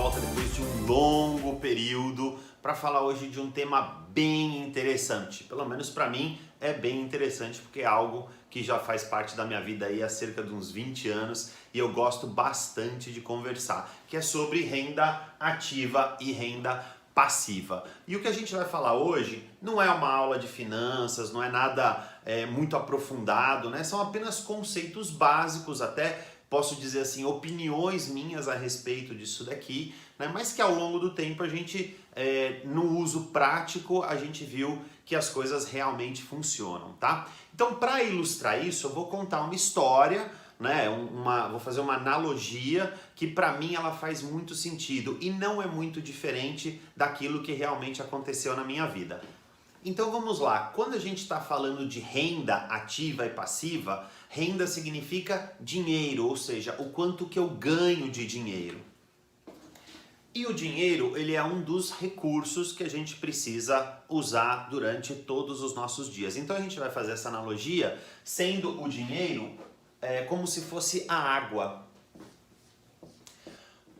volta depois de um longo período para falar hoje de um tema bem interessante. Pelo menos para mim é bem interessante porque é algo que já faz parte da minha vida aí há cerca de uns 20 anos e eu gosto bastante de conversar, que é sobre renda ativa e renda passiva. E o que a gente vai falar hoje não é uma aula de finanças, não é nada muito aprofundado, né? São apenas conceitos básicos, até posso dizer assim, opiniões minhas a respeito disso daqui, né? Mas que ao longo do tempo a gente, no uso prático, a gente viu que as coisas realmente funcionam, tá? Então, para ilustrar isso, eu vou contar uma história, né? Vou fazer uma analogia que para mim ela faz muito sentido e não é muito diferente daquilo que realmente aconteceu na minha vida. Então vamos lá, quando a gente está falando de renda ativa e passiva, renda significa dinheiro, ou seja, o quanto que eu ganho de dinheiro. E o dinheiro, ele é um dos recursos que a gente precisa usar durante todos os nossos dias. Então a gente vai fazer essa analogia sendo o dinheiro como se fosse a água.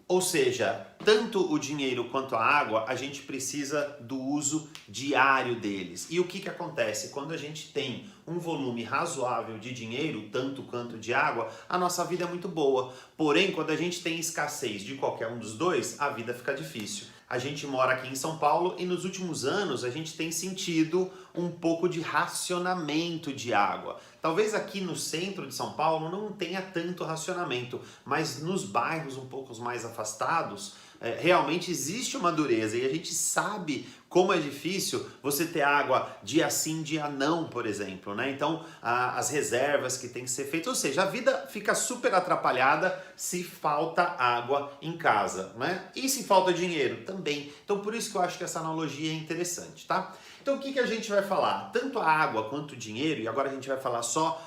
Ou seja, tanto o dinheiro quanto a água, a gente precisa do uso diário deles. E o que acontece? Quando a gente tem um volume razoável de dinheiro, tanto quanto de água, a nossa vida é muito boa. Porém, quando a gente tem escassez de qualquer um dos dois, a vida fica difícil. A gente mora aqui em São Paulo e nos últimos anos a gente tem sentido um pouco de racionamento de água. Talvez aqui no centro de São Paulo não tenha tanto racionamento, mas nos bairros um pouco mais afastados, realmente existe uma dureza e a gente sabe como é difícil você ter água dia sim, dia não, por exemplo, né? Então, as reservas que tem que ser feitas, ou seja, a vida fica super atrapalhada se falta água em casa, né? E se falta dinheiro também. Então, por isso que eu acho que essa analogia é interessante, tá? Então, o que a gente vai falar? Tanto a água quanto o dinheiro, e agora a gente vai falar só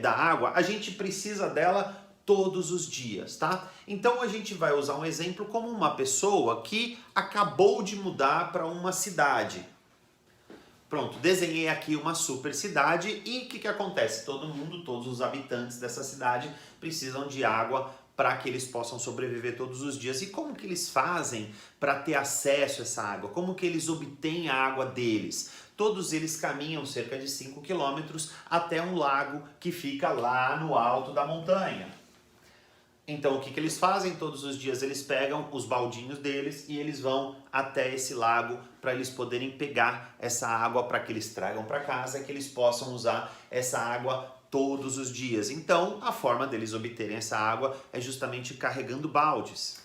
da água, a gente precisa dela todos os dias, tá? Então a gente vai usar um exemplo como uma pessoa que acabou de mudar para uma cidade. Pronto, desenhei aqui uma super cidade e o que acontece? Todos os habitantes dessa cidade precisam de água para que eles possam sobreviver todos os dias. E como que eles fazem para ter acesso a essa água? Como que eles obtêm a água deles? Todos eles caminham cerca de 5 quilômetros até um lago que fica lá no alto da montanha. Então o que eles fazem? Todos os dias eles pegam os baldinhos deles e eles vão até esse lago para eles poderem pegar essa água para que eles tragam para casa e que eles possam usar essa água todos os dias. Então a forma deles obterem essa água é justamente carregando baldes.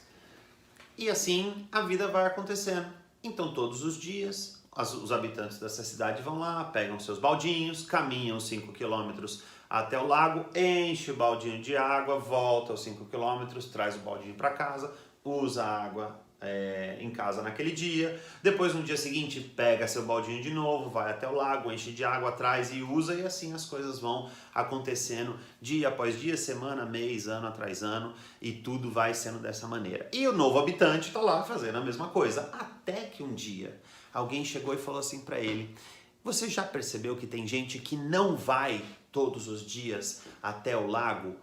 E assim a vida vai acontecendo. Então todos os dias os habitantes dessa cidade vão lá, pegam seus baldinhos, caminham 5 quilômetros até o lago, enche o baldinho de água, volta aos 5 quilômetros, traz o baldinho para casa, usa a água em casa naquele dia. Depois no dia seguinte pega seu baldinho de novo, vai até o lago, enche de água, traz e usa, e assim as coisas vão acontecendo dia após dia, semana, mês, ano atrás ano, e tudo vai sendo dessa maneira. E o novo habitante está lá fazendo a mesma coisa, até que um dia alguém chegou e falou assim para ele: você já percebeu que tem gente que não vai todos os dias até o lago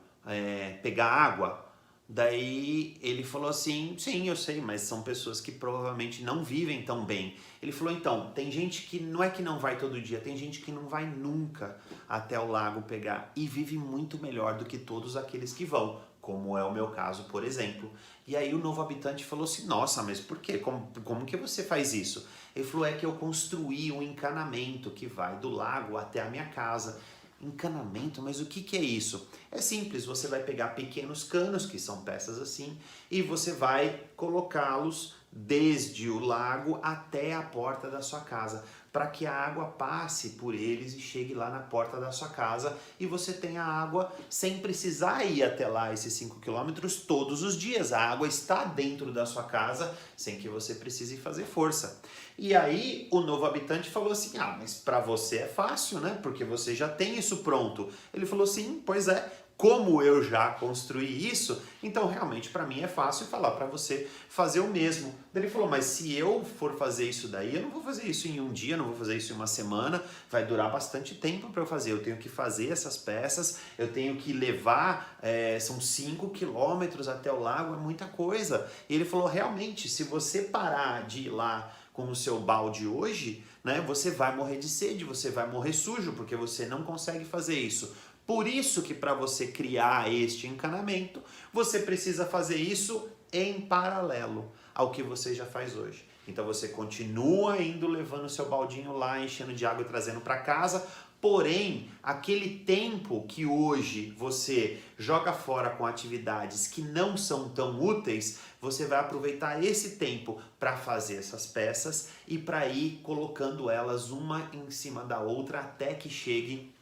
pegar água? Daí ele falou assim: sim, eu sei, mas são pessoas que provavelmente não vivem tão bem. Ele falou: então, tem gente que não é que não vai todo dia, tem gente que não vai nunca até o lago pegar e vive muito melhor do que todos aqueles que vão, como é o meu caso, por exemplo. E aí o novo habitante falou assim: nossa, mas por quê? Como que você faz isso? Ele falou: é que eu construí um encanamento que vai do lago até a minha casa. Encanamento? Mas o que é isso? É simples, você vai pegar pequenos canos, que são peças assim, e você vai colocá-los desde o lago até a porta da sua casa, para que a água passe por eles e chegue lá na porta da sua casa e você tenha água sem precisar ir até lá esses 5 quilômetros todos os dias. A água está dentro da sua casa sem que você precise fazer força. E aí o novo habitante falou assim: ah, mas para você é fácil, né? Porque você já tem isso pronto. Ele falou: sim, pois é. Como eu já construí isso, então realmente para mim é fácil falar para você fazer o mesmo. Ele falou, mas se eu for fazer isso daí, eu não vou fazer isso em um dia, não vou fazer isso em uma semana, vai durar bastante tempo para eu fazer. Eu tenho que fazer essas peças, eu tenho que levar, são 5 quilômetros até o lago, é muita coisa. E ele falou, realmente, se você parar de ir lá com o seu balde hoje, né, você vai morrer de sede, você vai morrer sujo, porque você não consegue fazer isso. Por isso que para você criar este encanamento, você precisa fazer isso em paralelo ao que você já faz hoje. Então você continua indo levando o seu baldinho lá, enchendo de água e trazendo para casa, porém, aquele tempo que hoje você joga fora com atividades que não são tão úteis, você vai aproveitar esse tempo para fazer essas peças e para ir colocando elas uma em cima da outra até que chegue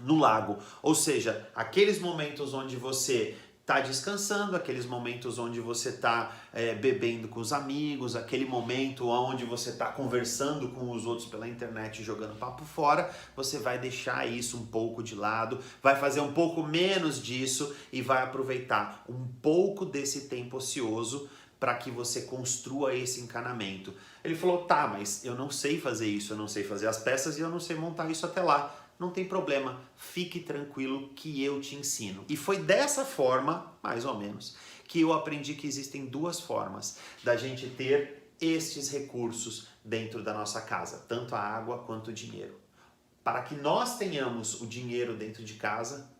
no lago. Ou seja, aqueles momentos onde você está descansando, aqueles momentos onde você está bebendo com os amigos, aquele momento onde você está conversando com os outros pela internet, jogando papo fora, você vai deixar isso um pouco de lado, vai fazer um pouco menos disso e vai aproveitar um pouco desse tempo ocioso para que você construa esse encanamento. Ele falou, tá, mas eu não sei fazer isso, eu não sei fazer as peças e eu não sei montar isso até lá. Não tem problema, fique tranquilo que eu te ensino. E foi dessa forma, mais ou menos, que eu aprendi que existem duas formas da gente ter estes recursos dentro da nossa casa, tanto a água quanto o dinheiro. Para que nós tenhamos o dinheiro dentro de casa,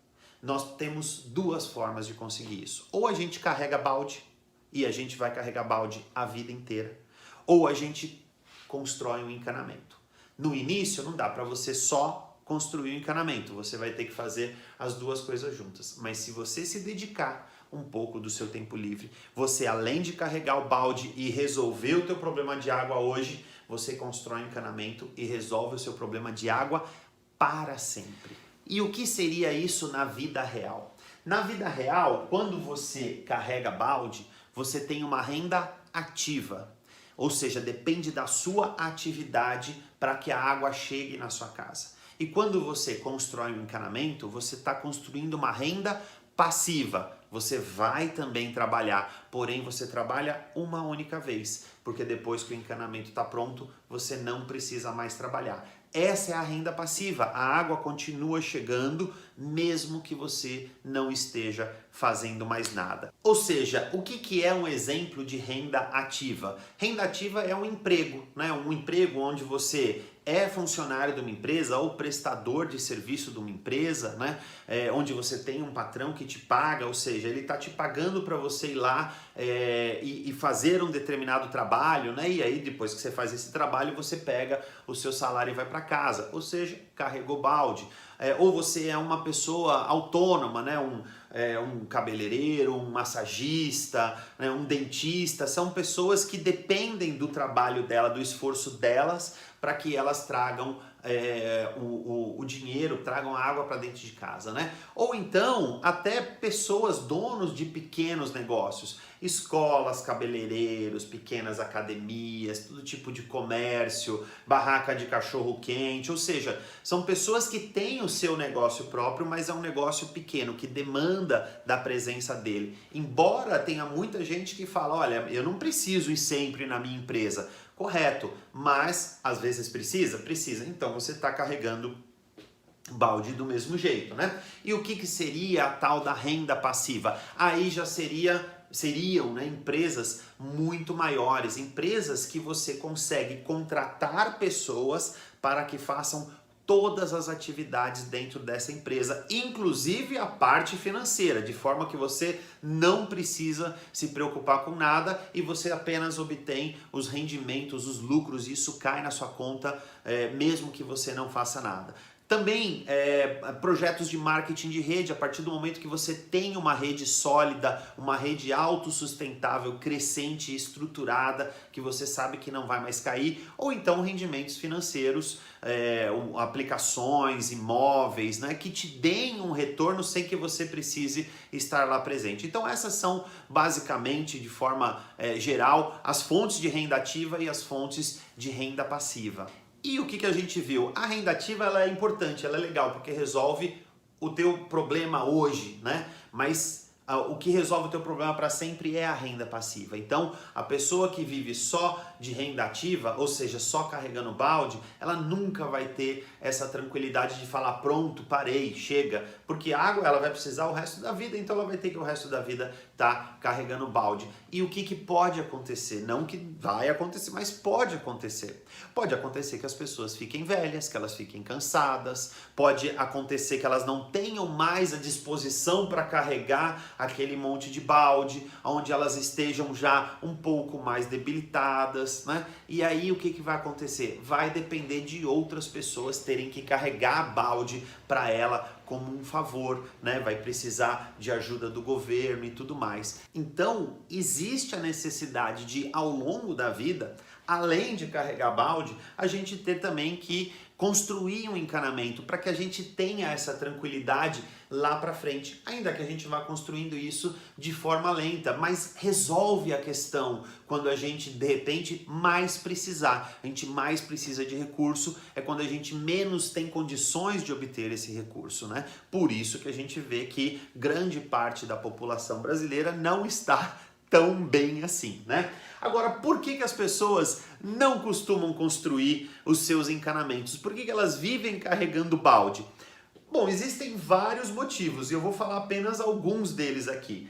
nós temos duas formas de conseguir isso. Ou a gente carrega balde, e a gente vai carregar balde a vida inteira, ou a gente constrói um encanamento. No início não dá para você só construir o encanamento, você vai ter que fazer as duas coisas juntas. Mas se você se dedicar um pouco do seu tempo livre, você além de carregar o balde e resolver o teu problema de água hoje, você constrói um encanamento e resolve o seu problema de água para sempre. E o que seria isso na vida real? Na vida real, quando você carrega balde, você tem uma renda ativa. Ou seja, depende da sua atividade para que a água chegue na sua casa. E quando você constrói um encanamento, você está construindo uma renda passiva. Você vai também trabalhar, porém você trabalha uma única vez, porque depois que o encanamento está pronto, você não precisa mais trabalhar. Essa é a renda passiva. A água continua chegando, mesmo que você não esteja fazendo mais nada. Ou seja, o que é um exemplo de renda ativa? Renda ativa é um emprego, né? Um emprego onde você é funcionário de uma empresa ou prestador de serviço de uma empresa, né? Onde você tem um patrão que te paga, ou seja, ele está te pagando para você ir lá e fazer um determinado trabalho, né? E aí depois que você faz esse trabalho, você pega o seu salário e vai para casa, ou seja, carregou balde. Ou você é uma pessoa autônoma, né? Um cabeleireiro, um massagista, né? Um dentista, são pessoas que dependem do trabalho dela, do esforço delas, para que elas tragam o dinheiro, tragam a água para dentro de casa, né? Ou então, até pessoas, donos de pequenos negócios, escolas, cabeleireiros, pequenas academias, todo tipo de comércio, barraca de cachorro quente, ou seja, são pessoas que têm o seu negócio próprio, mas é um negócio pequeno, que demanda da presença dele. Embora tenha muita gente que fala, olha, eu não preciso ir sempre na minha empresa. Correto, mas às vezes precisa? Precisa. Então você está carregando balde do mesmo jeito, né? E o que seria a tal da renda passiva? Aí já seriam, né, empresas muito maiores, empresas que você consegue contratar pessoas para que façam todas as atividades dentro dessa empresa, inclusive a parte financeira, de forma que você não precisa se preocupar com nada e você apenas obtém os rendimentos, os lucros, e isso cai na sua conta mesmo que você não faça nada. Também projetos de marketing de rede, a partir do momento que você tem uma rede sólida, uma rede autossustentável, crescente, estruturada, que você sabe que não vai mais cair, ou então rendimentos financeiros, aplicações, imóveis, né, que te deem um retorno sem que você precise estar lá presente. Então essas são basicamente, de forma geral, as fontes de renda ativa e as fontes de renda passiva. E o que a gente viu? A renda ativa ela é importante, ela é legal, porque resolve o teu problema hoje, né? Mas o que resolve o teu problema para sempre é a renda passiva. Então, a pessoa que vive só de renda ativa, ou seja, só carregando balde, ela nunca vai ter essa tranquilidade de falar, pronto, parei, chega. Porque água ela vai precisar o resto da vida, então ela vai ter que o resto da vida estar carregando balde. E o que pode acontecer? Não que vai acontecer, mas pode acontecer. Pode acontecer que as pessoas fiquem velhas, que elas fiquem cansadas, pode acontecer que elas não tenham mais a disposição para carregar aquele monte de balde, onde elas estejam já um pouco mais debilitadas, né? E aí o que vai acontecer? Vai depender de outras pessoas terem que carregar balde para ela como um favor, né? Vai precisar de ajuda do governo e tudo mais. Então, existe a necessidade de, ao longo da vida, além de carregar balde, a gente ter também que construir um encanamento para que a gente tenha essa tranquilidade lá para frente, ainda que a gente vá construindo isso de forma lenta, mas resolve a questão quando a gente de repente mais precisar, a gente mais precisa de recurso, é quando a gente menos tem condições de obter esse recurso, né? Por isso que a gente vê que grande parte da população brasileira não está tão bem assim, né? Agora, por que as pessoas não costumam construir os seus encanamentos? Por que elas vivem carregando balde? Bom, existem vários motivos e eu vou falar apenas alguns deles aqui.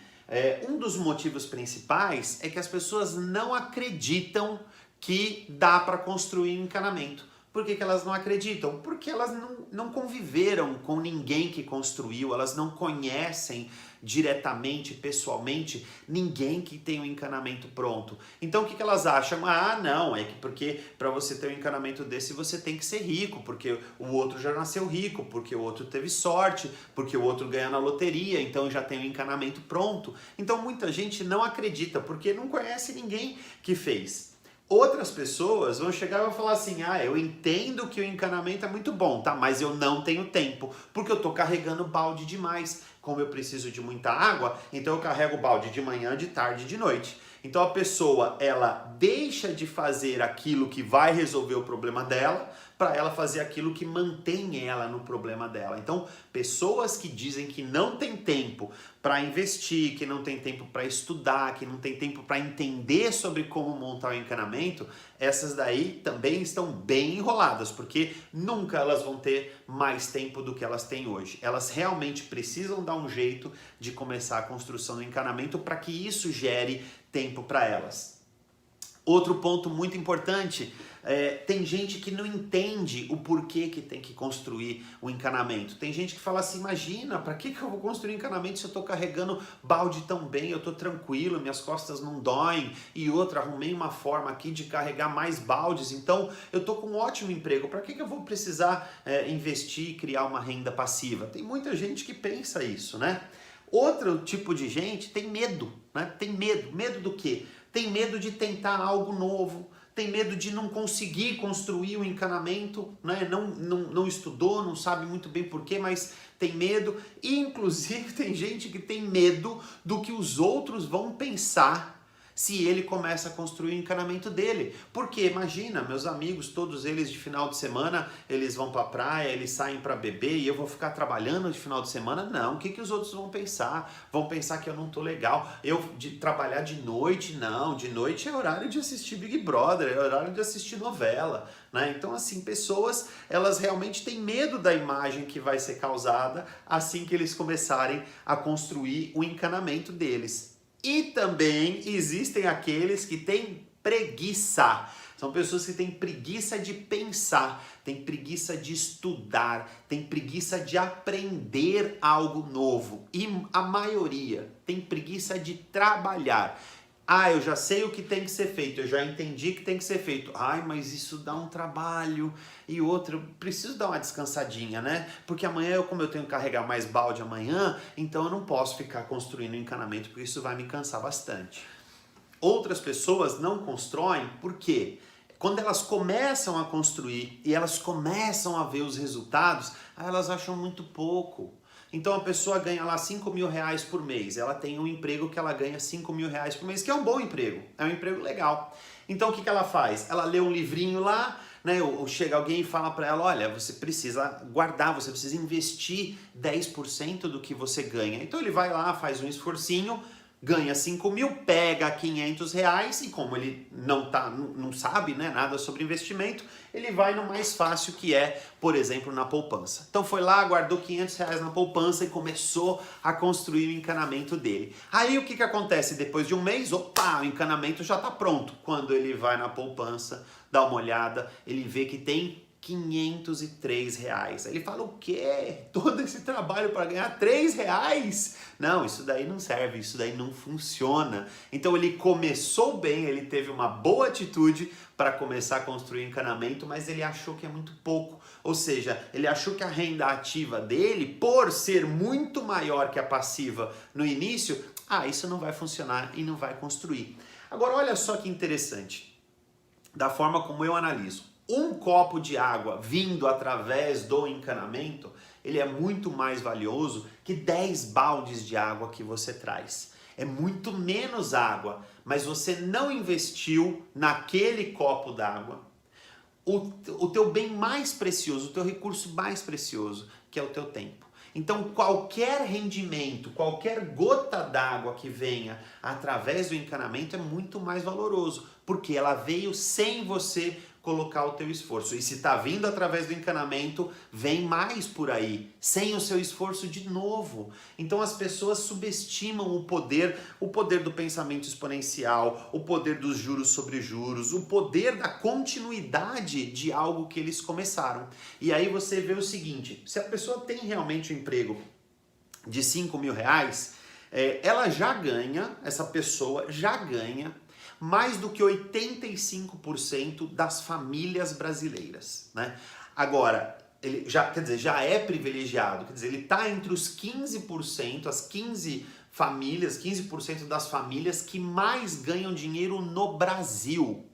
Um dos motivos principais é que as pessoas não acreditam que dá para construir encanamento. Por que elas não acreditam? Porque elas não conviveram com ninguém que construiu, elas não conhecem diretamente, pessoalmente, ninguém que tem um encanamento pronto. Então o que elas acham? Ah, não, é que porque para você ter um encanamento desse você tem que ser rico, porque o outro já nasceu rico, porque o outro teve sorte, porque o outro ganha na loteria, então já tem um encanamento pronto. Então muita gente não acredita, porque não conhece ninguém que fez. Outras pessoas vão chegar e vão falar assim, ah, eu entendo que o encanamento é muito bom, tá? Mas eu não tenho tempo, porque eu tô carregando balde demais. Como eu preciso de muita água, então eu carrego o balde de manhã, de tarde e de noite. Então a pessoa, ela deixa de fazer aquilo que vai resolver o problema dela, para ela fazer aquilo que mantém ela no problema dela. Então, pessoas que dizem que não tem tempo para investir, que não tem tempo para estudar, que não tem tempo para entender sobre como montar o encanamento, essas daí também estão bem enroladas, porque nunca elas vão ter mais tempo do que elas têm hoje. Elas realmente precisam dar um jeito de começar a construção do encanamento para que isso gere tempo para elas. Outro ponto muito importante, tem gente que não entende o porquê que tem que construir o encanamento. Tem gente que fala assim, imagina, para que eu vou construir encanamento se eu estou carregando balde tão bem, eu estou tranquilo, minhas costas não doem, e outra, arrumei uma forma aqui de carregar mais baldes, então eu estou com um ótimo emprego, para que eu vou precisar investir e criar uma renda passiva? Tem muita gente que pensa isso, né? Outro tipo de gente tem medo, né? Tem medo. Medo do quê? Tem medo de tentar algo novo, tem medo de não conseguir construir o encanamento, né? Não estudou, não sabe muito bem porquê, mas tem medo. E, inclusive, tem gente que tem medo do que os outros vão pensar se ele começa a construir o encanamento dele. Porque, imagina, meus amigos, todos eles de final de semana, eles vão pra praia, eles saem pra beber e eu vou ficar trabalhando de final de semana? Não, o que os outros vão pensar? Vão pensar que eu não tô legal. Eu de trabalhar de noite? Não, de noite é horário de assistir Big Brother, é horário de assistir novela, né? Então, assim, pessoas, elas realmente têm medo da imagem que vai ser causada assim que eles começarem a construir o encanamento deles. E também existem aqueles que têm preguiça. São pessoas que têm preguiça de pensar, têm preguiça de estudar, têm preguiça de aprender algo novo. E a maioria tem preguiça de trabalhar. Ah, eu já sei o que tem que ser feito, eu já entendi que tem que ser feito. Ai, mas isso dá um trabalho. E outro, eu preciso dar uma descansadinha, né? Porque amanhã, como eu tenho que carregar mais balde amanhã, então eu não posso ficar construindo encanamento, porque isso vai me cansar bastante. Outras pessoas não constroem, por quê? Quando elas começam a construir e elas começam a ver os resultados, elas acham muito pouco. Então a pessoa ganha lá 5 mil reais por mês, ela tem um emprego que ela ganha 5 mil reais por mês, que é um bom emprego, é um emprego legal. Então o que ela faz? Ela lê um livrinho lá, né? Ou chega alguém e fala para ela, olha, você precisa guardar, você precisa investir 10% do que você ganha. Então ele vai lá, faz um esforcinho, ganha 5 mil, pega 500 reais e como ele não sabe, né, nada sobre investimento, ele vai no mais fácil que é, por exemplo, na poupança. Então foi lá, guardou 500 reais na poupança e começou a construir o encanamento dele. Aí o que acontece? Depois de um mês, opa, o encanamento já está pronto. Quando ele vai na poupança, dá uma olhada, ele vê que tem 503 reais. Aí ele fala, o quê? Todo esse trabalho para ganhar 3 reais? Não, isso daí não serve, isso daí não funciona. Então ele começou bem, ele teve uma boa atitude para começar a construir encanamento, mas ele achou que é muito pouco. Ou seja, ele achou que a renda ativa dele, por ser muito maior que a passiva no início, isso não vai funcionar e não vai construir. Agora olha só que interessante, da forma como eu analiso. Um copo de água vindo através do encanamento, ele é muito mais valioso que 10 baldes de água que você traz. É muito menos água, mas você não investiu naquele copo d'água o teu bem mais precioso, o teu recurso mais precioso, que é o teu tempo. Então qualquer rendimento, qualquer gota d'água que venha através do encanamento é muito mais valoroso, porque ela veio sem você colocar o teu esforço. E se está vindo através do encanamento, vem mais por aí, sem o seu esforço de novo. Então as pessoas subestimam o poder do pensamento exponencial, o poder dos juros sobre juros, o poder da continuidade de algo que eles começaram. E aí você vê o seguinte, se a pessoa tem realmente um emprego de 5 mil reais, essa pessoa já ganha mais do que 85% das famílias brasileiras, né? Agora, ele já é privilegiado, quer dizer, ele está entre os 15%, as 15 famílias, 15% das famílias que mais ganham dinheiro no Brasil.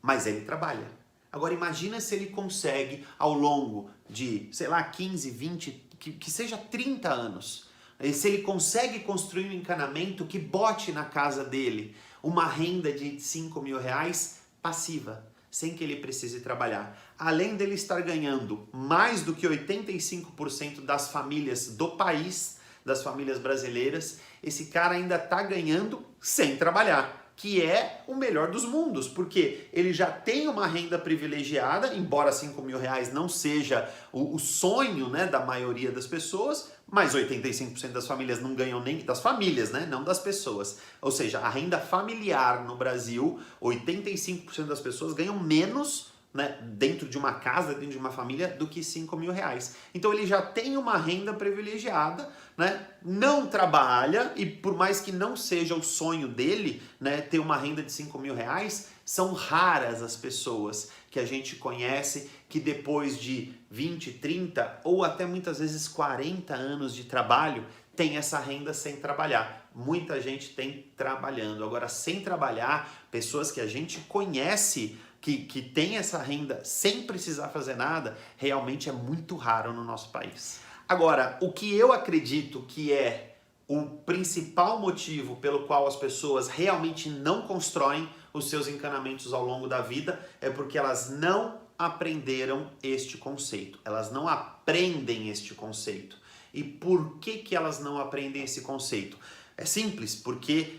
Mas ele trabalha. Agora imagina se ele consegue ao longo de, sei lá, 15, 20, que seja 30 anos, se ele consegue construir um encanamento que bote na casa dele uma renda de 5 mil reais passiva, sem que ele precise trabalhar. Além dele estar ganhando mais do que 85% das famílias do país, das famílias brasileiras, esse cara ainda está ganhando sem trabalhar, que é o melhor dos mundos, porque ele já tem uma renda privilegiada, embora 5 mil reais não seja o sonho, né, da maioria das pessoas, mas 85% das famílias não ganham nem das famílias, né, não das pessoas. Ou seja, a renda familiar no Brasil, 85% das pessoas ganham menos, né, dentro de uma casa, dentro de uma família, do que 5 mil reais. Então ele já tem uma renda privilegiada, né, não trabalha e por mais que não seja o sonho dele, né, ter uma renda de 5 mil reais, são raras as pessoas que a gente conhece que depois de 20, 30 ou até muitas vezes 40 anos de trabalho tem essa renda sem trabalhar. Muita gente tem trabalhando. Agora, sem trabalhar, pessoas que a gente conhece que tem essa renda sem precisar fazer nada, realmente é muito raro no nosso país. Agora, o que eu acredito que é o principal motivo pelo qual as pessoas realmente não constroem os seus encanamentos ao longo da vida é porque elas não aprenderam este conceito. Elas não aprendem este conceito. E por que elas não aprendem esse conceito? É simples, porque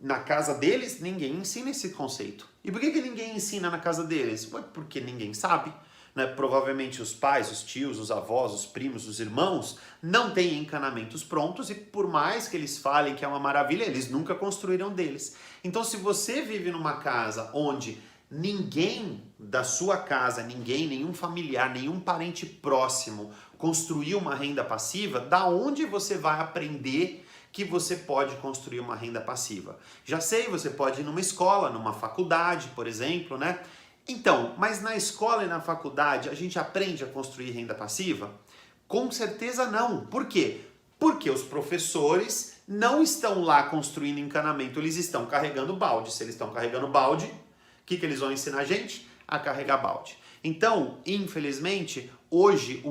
na casa deles ninguém ensina esse conceito. E por que ninguém ensina na casa deles? Porque ninguém sabe. Né? Provavelmente os pais, os tios, os avós, os primos, os irmãos não têm encanamentos prontos e por mais que eles falem que é uma maravilha, eles nunca construíram deles. Então se você vive numa casa onde ninguém da sua casa, nenhum familiar, nenhum parente próximo construiu uma renda passiva, da onde você vai aprender que você pode construir uma renda passiva? Já sei, você pode ir numa escola, numa faculdade, por exemplo, né? Então, mas na escola e na faculdade a gente aprende a construir renda passiva? Com certeza não. Por quê? Porque os professores não estão lá construindo encanamento, eles estão carregando balde. Se eles estão carregando balde, o que eles vão ensinar a gente? A carregar balde. Então, infelizmente, hoje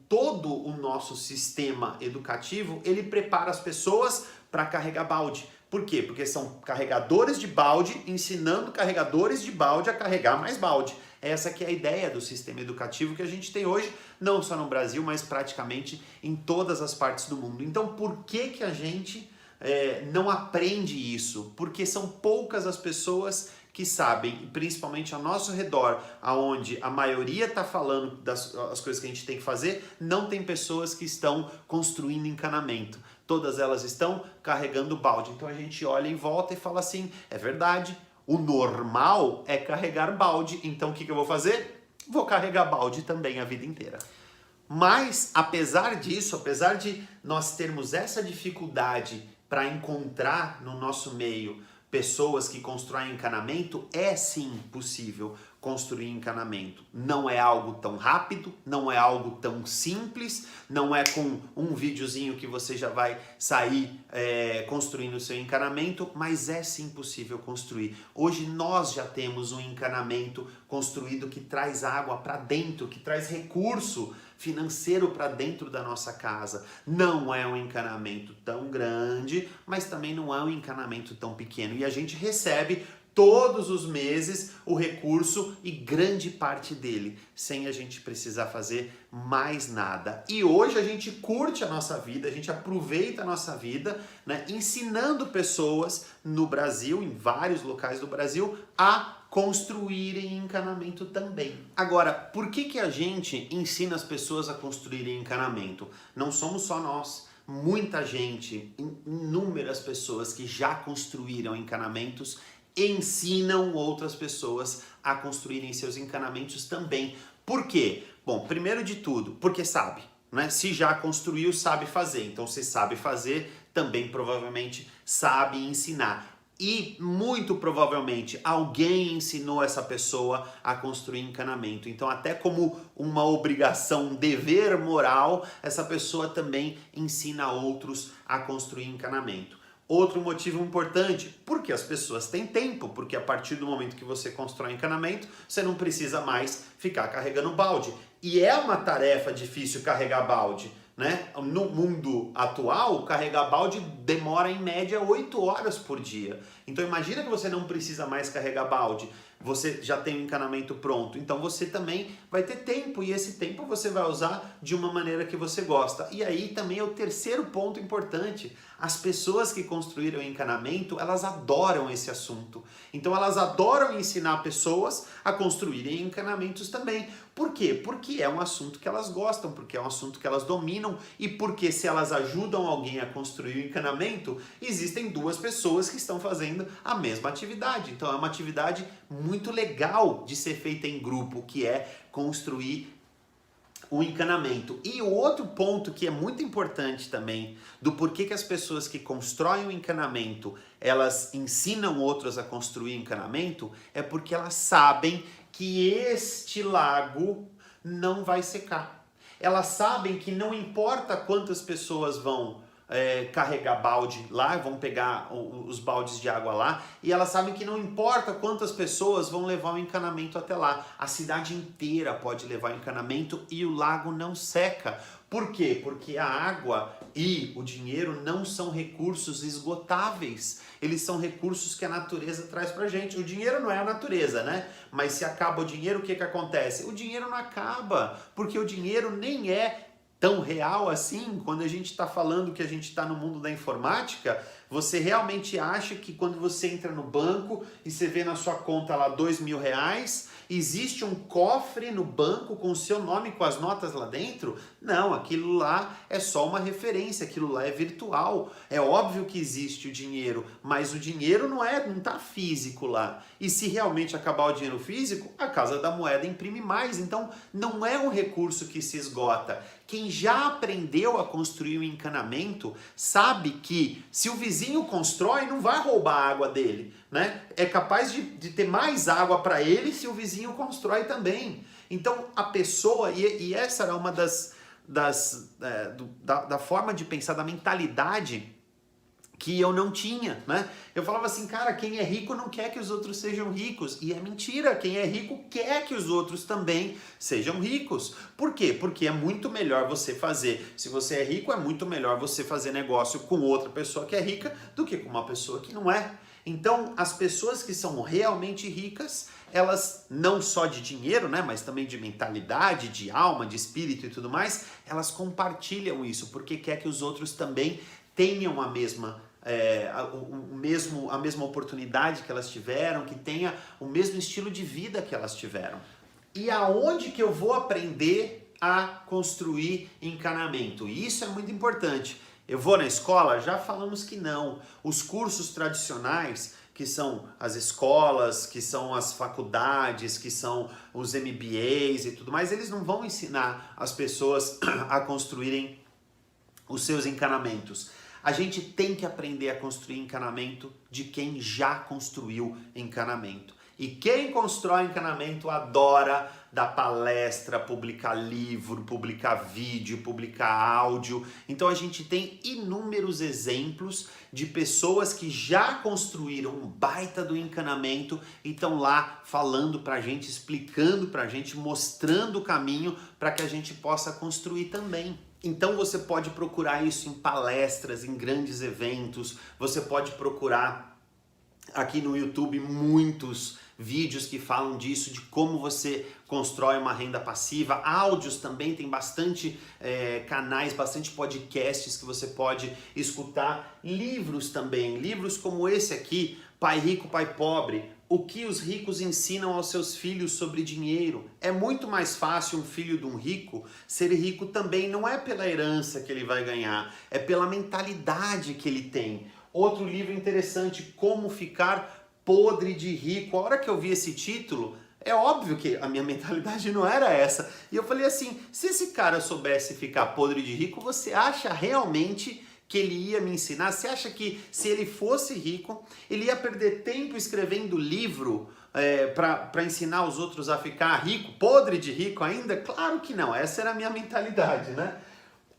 todo o nosso sistema educativo, ele prepara as pessoas para carregar balde. Por quê? Porque são carregadores de balde ensinando carregadores de balde a carregar mais balde. Essa que é a ideia do sistema educativo que a gente tem hoje, não só no Brasil, mas praticamente em todas as partes do mundo. Então, por que a gente não aprende isso? Porque são poucas as pessoas que sabem, principalmente ao nosso redor, aonde a maioria está falando das coisas que a gente tem que fazer, não tem pessoas que estão construindo encanamento. Todas elas estão carregando balde. Então a gente olha em volta e fala assim, é verdade, o normal é carregar balde, então o que eu vou fazer? Vou carregar balde também a vida inteira. Mas, apesar disso, apesar de nós termos essa dificuldade para encontrar no nosso meio pessoas que constroem encanamento, é sim possível construir encanamento. Não é algo tão rápido, não é algo tão simples, não é com um videozinho que você já vai sair construindo o seu encanamento, mas é sim possível construir. Hoje nós já temos um encanamento construído que traz água para dentro, que traz recurso financeiro para dentro da nossa casa. Não é um encanamento tão grande, mas também não é um encanamento tão pequeno. E a gente recebe todos os meses o recurso e grande parte dele, sem a gente precisar fazer mais nada. E hoje a gente curte a nossa vida, a gente aproveita a nossa vida, né, ensinando pessoas no Brasil, em vários locais do Brasil, a construírem encanamento também. Agora, por que a gente ensina as pessoas a construírem encanamento? Não somos só nós. Muita gente, inúmeras pessoas que já construíram encanamentos, ensinam outras pessoas a construírem seus encanamentos também. Por quê? Bom, primeiro de tudo, porque sabe, né? Se já construiu, sabe fazer. Então, se sabe fazer, também provavelmente sabe ensinar. E muito provavelmente alguém ensinou essa pessoa a construir encanamento. Então, até como uma obrigação, um dever moral, essa pessoa também ensina outros a construir encanamento. Outro motivo importante, porque as pessoas têm tempo, porque a partir do momento que você constrói encanamento, você não precisa mais ficar carregando balde. E é uma tarefa difícil carregar balde, né? No mundo atual, carregar balde demora em média 8 horas por dia. Então imagina que você não precisa mais carregar balde, você já tem o encanamento pronto, então você também vai ter tempo, e esse tempo você vai usar de uma maneira que você gosta. E aí também é o terceiro ponto importante, as pessoas que construíram o encanamento, elas adoram esse assunto, então elas adoram ensinar pessoas a construírem encanamentos também. Por quê? Porque é um assunto que elas gostam, porque é um assunto que elas dominam, e porque se elas ajudam alguém a construir o encanamento, existem duas pessoas que estão fazendo a mesma atividade. Então é uma atividade muito legal de ser feita em grupo, que é construir o encanamento. E o outro ponto que é muito importante também, do porquê que as pessoas que constroem o encanamento, elas ensinam outros a construir encanamento, é porque elas sabem que este lago não vai secar. Elas sabem que não importa quantas pessoas vão carregar balde lá, vão pegar os baldes de água lá, e elas sabem que não importa quantas pessoas vão levar o encanamento até lá, a cidade inteira pode levar o encanamento e o lago não seca. Por quê? Porque a água e o dinheiro não são recursos esgotáveis, eles são recursos que a natureza traz pra gente. O dinheiro não é a natureza, né? Mas se acaba o dinheiro, o que acontece? O dinheiro não acaba, porque o dinheiro nem é tão real assim. Quando a gente está falando que a gente está no mundo da informática, você realmente acha que quando você entra no banco e você vê na sua conta lá R$2.000, existe um cofre no banco com o seu nome, com as notas lá dentro? Não, aquilo lá é só uma referência, aquilo lá é virtual. É óbvio que existe o dinheiro, mas o dinheiro não está físico lá. E se realmente acabar o dinheiro físico, a Casa da Moeda imprime mais. Então não é um recurso que se esgota. Quem já aprendeu a construir um encanamento sabe que se o vizinho constrói, não vai roubar a água dele, né? É capaz de ter mais água para ele se o vizinho constrói também. Então a pessoa, e essa era uma da forma de pensar, da mentalidade que eu não tinha, né? Eu falava assim, cara, quem é rico não quer que os outros sejam ricos. E é mentira, quem é rico quer que os outros também sejam ricos. Por quê? Porque é muito melhor você fazer, se você é rico, é muito melhor você fazer negócio com outra pessoa que é rica do que com uma pessoa que não é. Então, as pessoas que são realmente ricas, elas não só de dinheiro, né, mas também de mentalidade, de alma, de espírito e tudo mais, elas compartilham isso, porque quer que os outros também tenham a mesma oportunidade que elas tiveram, que tenha o mesmo estilo de vida que elas tiveram. E aonde que eu vou aprender a construir encanamento? E isso é muito importante. Eu vou na escola? Já falamos que não. Os cursos tradicionais, que são as escolas, que são as faculdades, que são os MBAs e tudo mais, eles não vão ensinar as pessoas a construírem os seus encanamentos. A gente tem que aprender a construir encanamento de quem já construiu encanamento. E quem constrói encanamento adora dar palestra, publicar livro, publicar vídeo, publicar áudio. Então a gente tem inúmeros exemplos de pessoas que já construíram um baita do encanamento e estão lá falando pra gente, explicando pra gente, mostrando o caminho para que a gente possa construir também. Então você pode procurar isso em palestras, em grandes eventos, você pode procurar aqui no YouTube muitos vídeos que falam disso, de como você constrói uma renda passiva, áudios também, tem bastante canais, bastante podcasts que você pode escutar, livros também, livros como esse aqui, Pai Rico, Pai Pobre, o que os ricos ensinam aos seus filhos sobre dinheiro. É muito mais fácil um filho de um rico ser rico também, não é pela herança que ele vai ganhar, é pela mentalidade que ele tem. Outro livro interessante, Como Ficar Podre de Rico. A hora que eu vi esse título, é óbvio que a minha mentalidade não era essa. E eu falei assim, se esse cara soubesse ficar podre de rico, você acha realmente que ele ia me ensinar? Você acha que se ele fosse rico, ele ia perder tempo escrevendo livro para ensinar os outros a ficar rico, podre de rico ainda? Claro que não, essa era a minha mentalidade, né?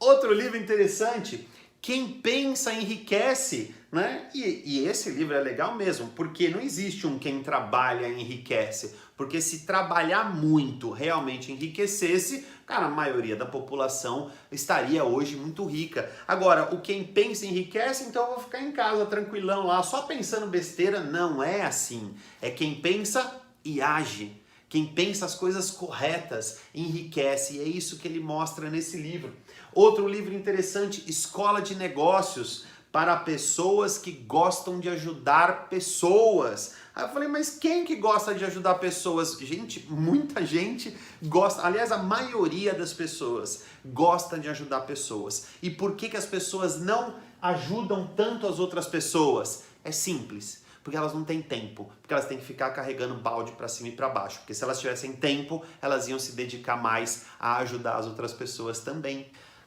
Outro livro interessante, Quem Pensa Enriquece, né? E esse livro é legal mesmo, porque não existe um quem trabalha enriquece, porque se trabalhar muito realmente enriquecesse, cara, a maioria da população estaria hoje muito rica. Agora, o quem pensa enriquece, então eu vou ficar em casa tranquilão lá, só pensando besteira. Não é assim. É quem pensa e age. Quem pensa as coisas corretas enriquece, e é isso que ele mostra nesse livro. Outro livro interessante, Escola de Negócios para pessoas que gostam de ajudar pessoas. Aí eu falei, mas quem que gosta de ajudar pessoas? Gente, muita gente gosta, aliás, a maioria das pessoas gosta de ajudar pessoas. E por que as pessoas não ajudam tanto as outras pessoas? É simples. Porque elas não têm tempo, porque elas têm que ficar carregando balde para cima e para baixo. Porque se elas tivessem tempo, elas iam se dedicar mais a ajudar as outras pessoas também.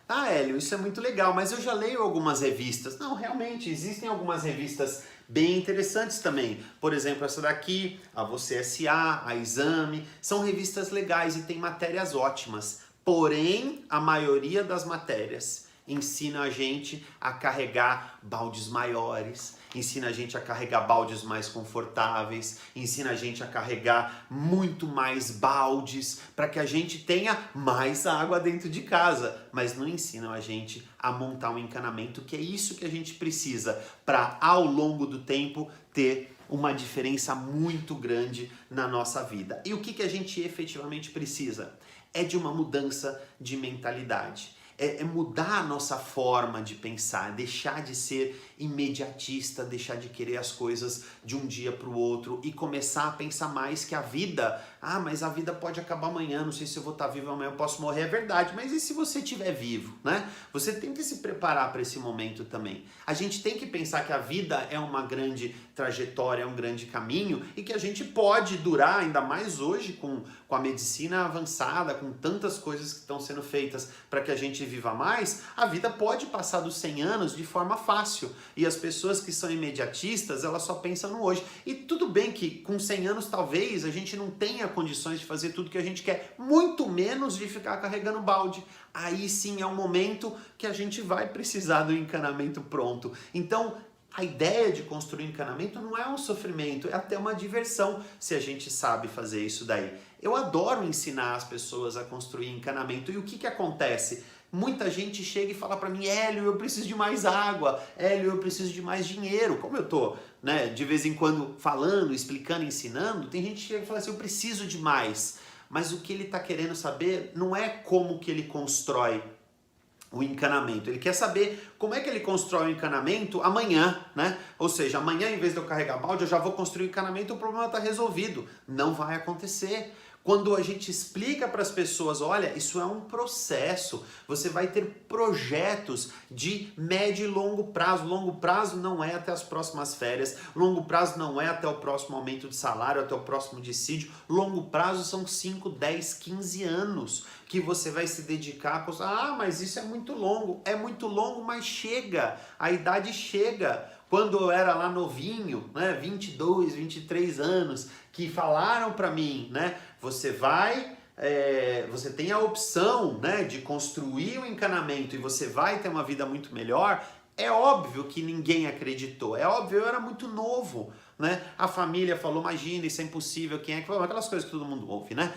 Ah, Hélio, isso é muito legal, mas eu já leio algumas revistas. Não, realmente, existem algumas revistas bem interessantes também. Por exemplo, essa daqui, a Você S.A., a Exame, são revistas legais e tem matérias ótimas. Porém, a maioria das matérias ensina a gente a carregar baldes maiores, ensina a gente a carregar baldes mais confortáveis, ensina a gente a carregar muito mais baldes para que a gente tenha mais água dentro de casa, mas não ensinam a gente a montar um encanamento, que é isso que a gente precisa para, ao longo do tempo, ter uma diferença muito grande na nossa vida. E o que a gente efetivamente precisa? É de uma mudança de mentalidade. É mudar a nossa forma de pensar, deixar de ser imediatista, deixar de querer as coisas de um dia para o outro e começar a pensar mais que a vida, mas a vida pode acabar amanhã, não sei se eu vou estar vivo amanhã, eu posso morrer, é verdade, mas e se você estiver vivo, né? Você tem que se preparar para esse momento também. A gente tem que pensar que a vida é uma grande trajetória, é um grande caminho e que a gente pode durar, ainda mais hoje com a medicina avançada, com tantas coisas que estão sendo feitas para que a gente viva mais, a vida pode passar dos 100 anos de forma fácil. E as pessoas que são imediatistas, elas só pensam no hoje. E tudo bem que com 100 anos talvez a gente não tenha condições de fazer tudo que a gente quer, muito menos de ficar carregando balde. Aí sim é um momento que a gente vai precisar do encanamento pronto. Então, a ideia de construir encanamento não é um sofrimento, é até uma diversão se a gente sabe fazer isso daí. Eu adoro ensinar as pessoas a construir encanamento. E o que acontece? Muita gente chega e fala para mim, Hélio, eu preciso de mais água, Hélio, eu preciso de mais dinheiro. Como eu tô, né, de vez em quando falando, explicando, ensinando, tem gente que chega e fala assim, eu preciso de mais. Mas o que ele está querendo saber não é como que ele constrói o encanamento. Ele quer saber como é que ele constrói o encanamento amanhã, né? Ou seja, amanhã, em vez de eu carregar balde, eu já vou construir o encanamento e o problema está resolvido. Não vai acontecer. Quando a gente explica para as pessoas, olha, isso é um processo, você vai ter projetos de médio e longo prazo. Longo prazo não é até as próximas férias, longo prazo não é até o próximo aumento de salário, até o próximo dissídio. Longo prazo são 5, 10, 15 anos que você vai se dedicar a... Ah, mas isso é muito longo, mas chega, a idade chega. Quando eu era lá novinho, né, 22, 23 anos, que falaram para mim, né, você tem a opção, né, de construir um encanamento e você vai ter uma vida muito melhor, é óbvio que ninguém acreditou, é óbvio, eu era muito novo, né? A família falou, imagina, isso é impossível, quem é que... Aquelas coisas que todo mundo ouve, né?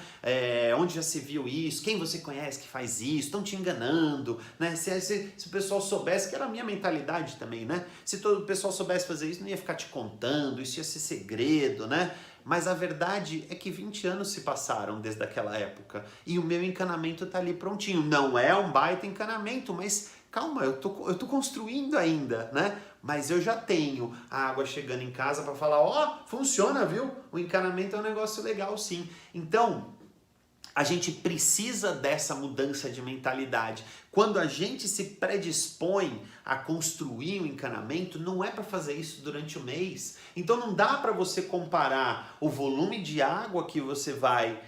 Onde já se viu isso? Quem você conhece que faz isso? Estão te enganando, né? Se o pessoal soubesse, que era a minha mentalidade também, né? Se todo o pessoal soubesse fazer isso, não ia ficar te contando, isso ia ser segredo, né? Mas a verdade é que 20 anos se passaram desde aquela época e o meu encanamento tá ali prontinho. Não é um baita encanamento, mas calma, eu tô construindo ainda, né? Mas eu já tenho a água chegando em casa para falar, ó, funciona, viu? O encanamento é um negócio legal, sim. Então, a gente precisa dessa mudança de mentalidade. Quando a gente se predispõe a construir um encanamento, não é para fazer isso durante o mês. Então não dá para você comparar o volume de água que você vai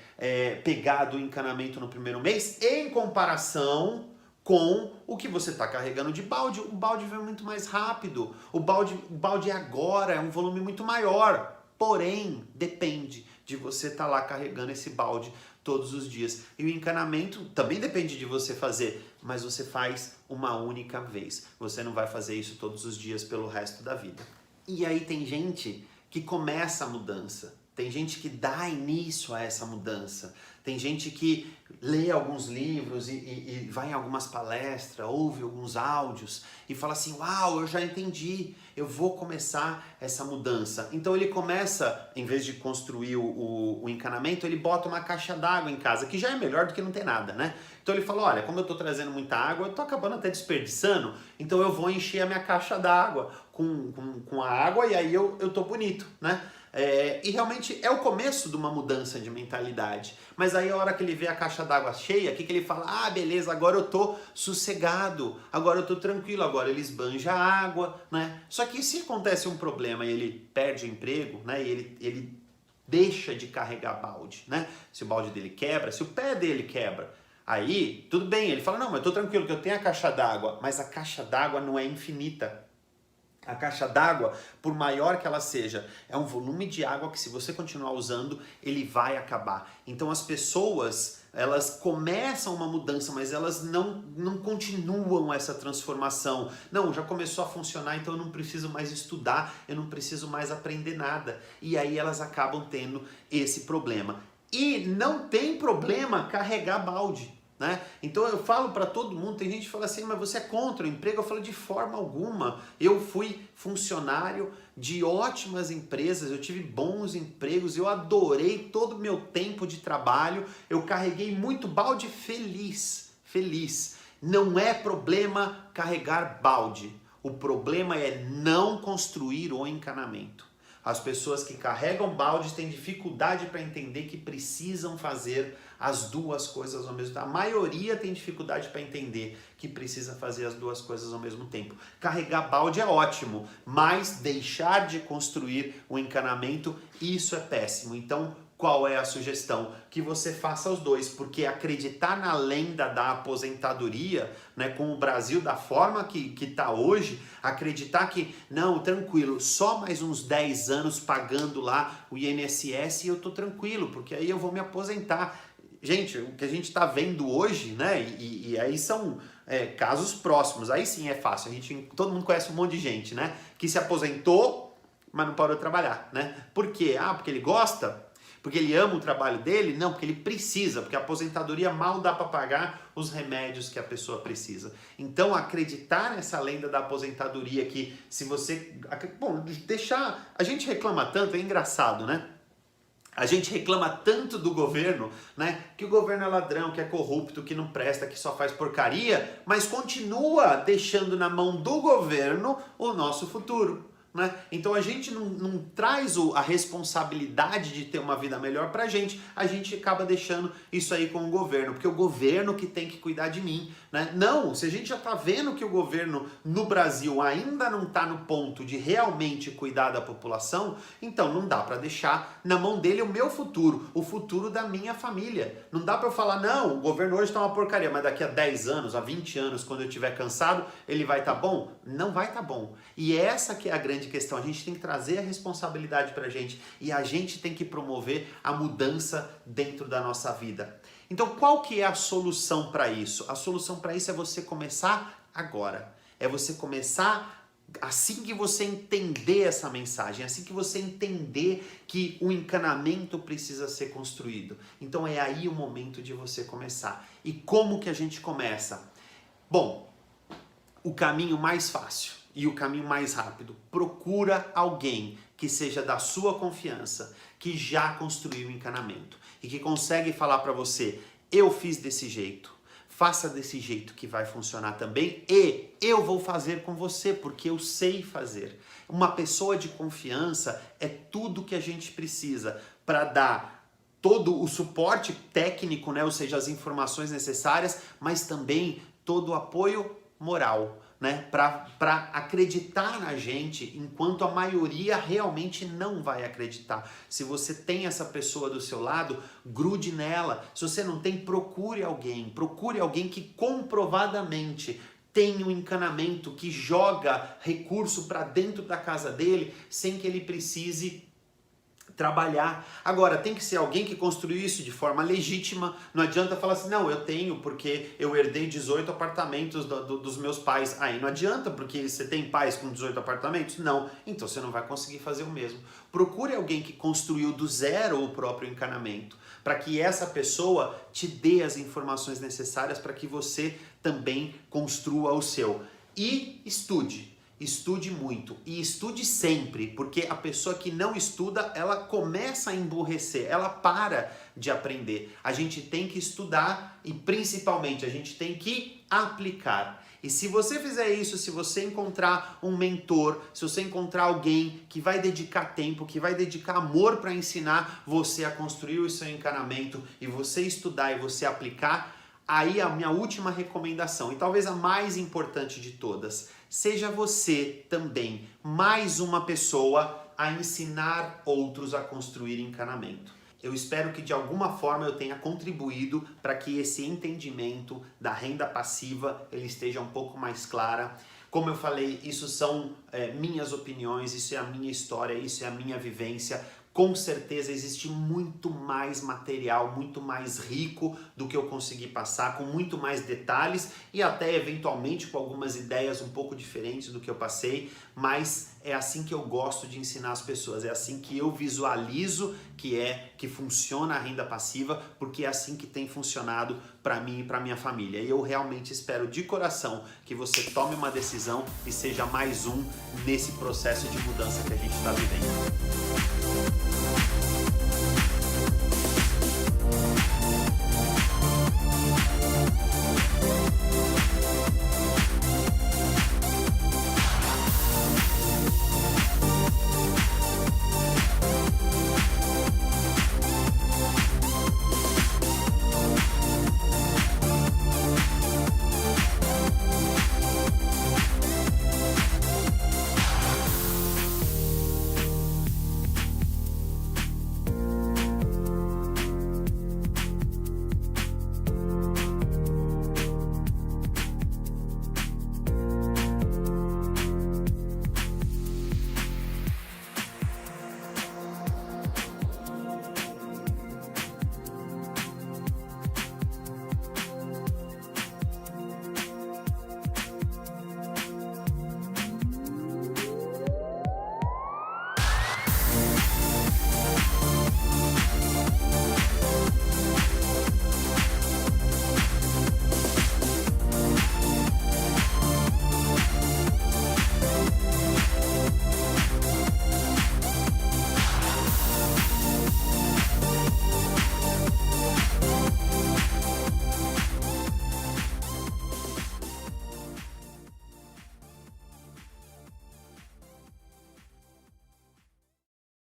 pegar do encanamento no primeiro mês em comparação com o que você está carregando de balde. O balde vem muito mais rápido, o balde agora é um volume muito maior, porém depende de você estar lá carregando esse balde todos os dias. E o encanamento também depende de você fazer, mas você faz uma única vez. Você não vai fazer isso todos os dias pelo resto da vida. E aí tem gente que começa a mudança, tem gente que dá início a essa mudança, tem gente que lê alguns livros e vai em algumas palestras, ouve alguns áudios e fala assim, uau, eu já entendi, eu vou começar essa mudança. Então ele começa, em vez de construir o encanamento, ele bota uma caixa d'água em casa, que já é melhor do que não ter nada, né? Então ele fala, olha, como eu tô trazendo muita água, eu tô acabando até desperdiçando, então eu vou encher a minha caixa d'água com a água e aí eu tô bonito, né? E realmente é o começo de uma mudança de mentalidade. Mas aí a hora que ele vê a caixa d'água cheia, o que ele fala? Ah, beleza, agora eu tô sossegado, agora eu tô tranquilo, agora ele esbanja a água, né? Só que se acontece um problema e ele perde o emprego, né? E ele deixa de carregar balde, né? Se o balde dele quebra, se o pé dele quebra, aí tudo bem, ele fala, não, mas eu tô tranquilo que eu tenho a caixa d'água, mas a caixa d'água não é infinita. A caixa d'água, por maior que ela seja, é um volume de água que se você continuar usando, ele vai acabar. Então as pessoas, elas começam uma mudança, mas elas não continuam essa transformação. Não, já começou a funcionar, então eu não preciso mais estudar, eu não preciso mais aprender nada. E aí elas acabam tendo esse problema. E não tem problema carregar balde. Né? Então eu falo para todo mundo, tem gente que fala assim, mas você é contra o emprego? Eu falo, de forma alguma. Eu fui funcionário de ótimas empresas, eu tive bons empregos, eu adorei todo o meu tempo de trabalho, eu carreguei muito balde feliz. Não é problema carregar balde, o problema é não construir o encanamento. As pessoas que carregam balde têm dificuldade para entender que precisam fazer as duas coisas ao mesmo tempo. A maioria tem dificuldade para entender que precisa fazer as duas coisas ao mesmo tempo. Carregar balde é ótimo, mas deixar de construir o encanamento, isso é péssimo. Então, qual é a sugestão? Que você faça os dois, porque acreditar na lenda da aposentadoria, né, com o Brasil da forma que está hoje, acreditar que, não, tranquilo, só mais uns 10 anos pagando lá o INSS e eu tô tranquilo, porque aí eu vou me aposentar. Gente, o que a gente está vendo hoje, né, e aí são casos próximos, aí sim é fácil, todo mundo conhece um monte de gente, né, que se aposentou, mas não parou de trabalhar, né? Por quê? Ah, porque ele gosta? Porque ele ama o trabalho dele? Não, porque ele precisa, porque a aposentadoria mal dá para pagar os remédios que a pessoa precisa. Então, acreditar nessa lenda da aposentadoria que se você... Bom, deixar... A gente reclama tanto, é engraçado, né? A gente reclama tanto do governo, né? Que o governo é ladrão, que é corrupto, que não presta, que só faz porcaria, mas continua deixando na mão do governo o nosso futuro. Né? Então a gente não traz a responsabilidade de ter uma vida melhor pra gente, a gente acaba deixando isso aí com o governo, porque o governo que tem que cuidar de mim, né? Não, se a gente já tá vendo que o governo no Brasil ainda não tá no ponto de realmente cuidar da população, então não dá pra deixar na mão dele o meu futuro, o futuro da minha família. Não dá pra eu falar, não, o governo hoje tá uma porcaria, mas daqui a 10 anos, a 20 anos, quando eu estiver cansado, ele vai tá bom? Não vai tá bom. E essa que é a grande questão, a gente tem que trazer a responsabilidade pra gente e a gente tem que promover a mudança dentro da nossa vida. Então qual que é a solução para isso? A solução para isso é você começar agora. É você começar assim que você entender essa mensagem, assim que você entender que o encanamento precisa ser construído. Então é aí o momento de você começar. E como que a gente começa? Bom, o caminho mais fácil e o caminho mais rápido. Procura alguém que seja da sua confiança, que já construiu o encanamento e que consegue falar para você, eu fiz desse jeito, faça desse jeito que vai funcionar também e eu vou fazer com você porque eu sei fazer. Uma pessoa de confiança é tudo que a gente precisa para dar todo o suporte técnico, né? Ou seja, as informações necessárias, mas também todo o apoio moral, né? Para acreditar na gente, enquanto a maioria realmente não vai acreditar. Se você tem essa pessoa do seu lado, grude nela. Se você não tem, procure alguém que comprovadamente tem um encanamento, que joga recurso para dentro da casa dele sem que ele precise trabalhar. Agora, tem que ser alguém que construiu isso de forma legítima. Não adianta falar assim, não, eu tenho porque eu herdei 18 apartamentos dos meus pais. Aí não adianta, porque você tem pais com 18 apartamentos? Não. Então você não vai conseguir fazer o mesmo. Procure alguém que construiu do zero o próprio encanamento, para que essa pessoa te dê as informações necessárias para que você também construa o seu. E estude. Estude muito e estude sempre, porque a pessoa que não estuda, ela começa a emburrecer, ela para de aprender. A gente tem que estudar e principalmente a gente tem que aplicar. E se você fizer isso, se você encontrar um mentor, se você encontrar alguém que vai dedicar tempo, que vai dedicar amor para ensinar você a construir o seu encanamento e você estudar e você aplicar, aí a minha última recomendação, e talvez a mais importante de todas, seja você também mais uma pessoa a ensinar outros a construir encanamento. Eu espero que de alguma forma eu tenha contribuído para que esse entendimento da renda passiva ele esteja um pouco mais clara. Como eu falei, isso são minhas opiniões, isso é a minha história, isso é a minha vivência. Com certeza existe muito mais material, muito mais rico do que eu consegui passar, com muito mais detalhes e até eventualmente com algumas ideias um pouco diferentes do que eu passei, mas é assim que eu gosto de ensinar as pessoas, é assim que eu visualizo que funciona a renda passiva, porque é assim que tem funcionado para mim e para minha família. E eu realmente espero de coração que você tome uma decisão e seja mais um nesse processo de mudança que a gente está vivendo.